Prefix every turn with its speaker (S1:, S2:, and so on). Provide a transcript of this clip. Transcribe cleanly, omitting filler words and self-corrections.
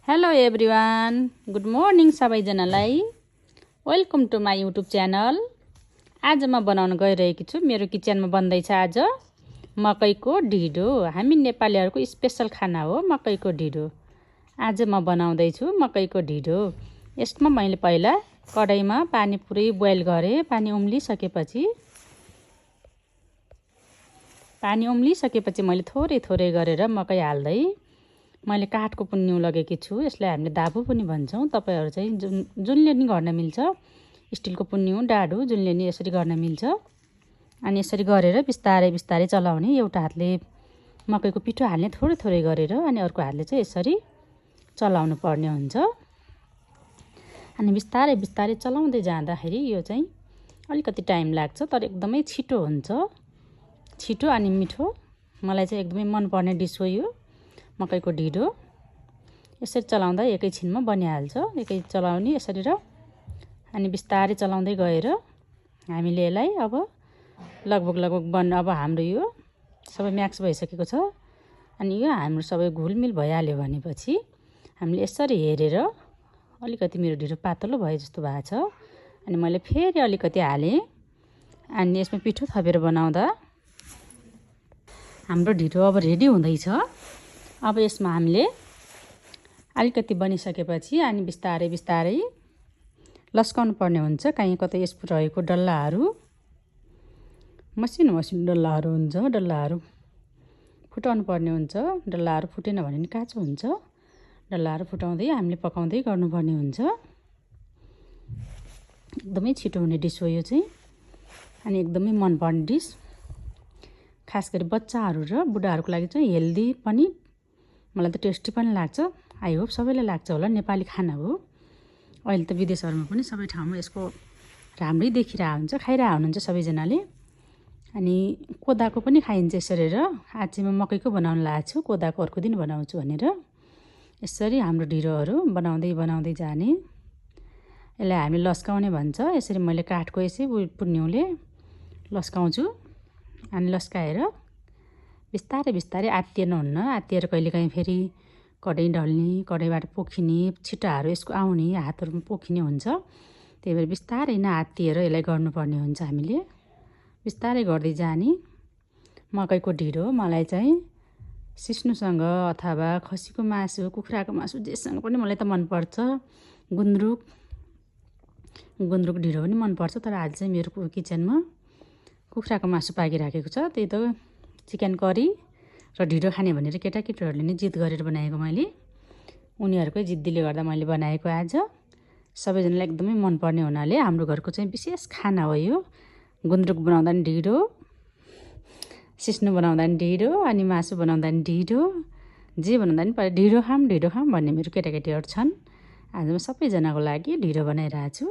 S1: Hello everyone, good morning सबैजनालाई। Welcome to my YouTube channel. आज म बनाउन गइरहेकी छु। मेरो किचनमा बन्दैछ आज मकैको ढिँडो। हामी नेपालीहरूको स्पेसल खाना हो मकैको ढिँडो। आज म बनाउँदैछु मकैको ढिँडो। यसमा मैले पहिला कडाईमा पानी पुरै बोइल गरेँ। पानी उम्लिसकेपछि मैले थोरै थोरै गरेर मकै हाल्दै मैले काठको पुन्यु लगेकी छु। यसलाई हामीले दाबु पनि भन्छौँ। तपाईहरु चाहिँ जुनले नि गर्न मिल्छ, स्टिलको पुन्यु डाडु जुनले नि यसरी गर्न मिल्छ। अनि यसरी गरेर बिस्तारै बिस्तारै चलाउने। एउटा हातले मकैको पिठो हाल्ने थोरै थोरै गरेर, अनि अर्को हातले चाहिँ यसरी चलाउनु पर्ने हुन्छ। अनि बिस्तारै बिस्तारै चलाउँदै जाँदाखेरि यो चाहिँ अलिकति टाइम लाग्छ, तर एकदमै छिटो हुन्छ। छिटो अनि मिठो। मलाई चाहिँ एकदमै मन पर्ने डिस हो यो मकैको ढिँडो। यसरी चलाउँदा एकैछिनमा बनिहाल्छ। एकै चलाउने यसरी र अनि बिस्तारै चलाउँदै गएर हामीले यसलाई अब लगभग अब हाम्रो यो सबै म्याक्स भइसकेको छ। अनि यो हाम्रो सबै घुलमिल भइहाल्यो भनेपछि हामीले यसरी हेरेर, अलिकति मेरो ढिँडो पातलो भए जस्तो भएको छ, अनि मैले फेरि अलिकति हालेँ। अनि यसमा पिठो थपेर बनाउँदा हाम्रो ढिँडो अब रेडी हुँदैछ। अब यसमा हामीले अलिकति बनिसकेपछि अनि बिस्तारै बिस्तारै लस्काउनु पर्ने हुन्छ। कहीँ कतै यसको रहेको डल्लाहरू, मसिनो मसिनो डल्लाहरू हुन्छ, डल्लाहरू फुटाउनु पर्ने हुन्छ। डल्लाहरू फुटेन भने नि काँचो हुन्छ। डल्लाहरू फुटाउँदै हामीले पकाउँदै गर्नुपर्ने हुन्छ। एकदमै छिटो हुने डिस हो यो चाहिँ, अनि एकदमै मनपर्ने डिस। खास गरी बच्चाहरू र बुढाहरूको लागि चाहिँ हेल्दी पनि, मलाई त टेस्टी पनि लाग्छ। आई होप सबैलाई लाग्छ होला। नेपाली खाना हो। अहिले त विदेशहरूमा पनि सबै ठाउँमा यसको राम्रै देखिरहेको हुन्छ, खाइरहेको हुनुहुन्छ सबैजनाले। अनि कोदाको पनि खाइन्छ यसरी। र आज चाहिँ म मकैको बनाउन लागेको छु, कोदाको अर्को दिन बनाउँछु भनेर। यसरी हाम्रो ढिँडोहरू बनाउँदै बनाउँदै जाने। यसलाई हामी लस्काउने भन्छ। यसरी मैले काठको यसै पुन्युले लस्काउँछु। अनि लस्काएर बिस्तारै बिस्तारै आत्तिएन हुन्न। आत्तिएर कहिलेकाहीँ फेरि कडाई ढल्ने, कडाईबाट पोखिने, छिटाहरू यसको आउने, हातहरूमा पोखिने हुन्छ। त्यही भएर बिस्तारै नआत्तिएर यसलाई गर्नुपर्ने हुन्छ। हामीले बिस्तारै गर्दै जाने। मकैको ढिँडो मलाई चाहिँ सिस्नुसँग अथवा खसीको मासु, कुखुराको मासु, जेसँग पनि मलाई त मनपर्छ। गुन्द्रुक ढिँडो पनि मनपर्छ। तर आज चाहिँ मेरो किचनमा कुखुराको मासु पाकिराखेको छ। त्यही त चिकन करी र ढिँडो खाने भनेर केटाकेटीहरूले नै जिद गरेर बनाएको मैले। उनीहरूकै जिद्दीले गर्दा मैले बनाएको आज। सबैजनालाई एकदमै मनपर्ने हुनाले हाम्रो घरको चाहिँ विशेष खाना हो यो। गुन्द्रुक बनाउँदा नि ढिँडो, सिस्नु बनाउँदा नि ढिँडो, अनि मासु बनाउँदा नि ढिँडो, जे बनाउँदा नि ढिँडो खाऊँ भन्ने मेरो केटाकेटीहरू छन्। आज म सबैजनाको लागि ढिँडो बनाइरहेको छु।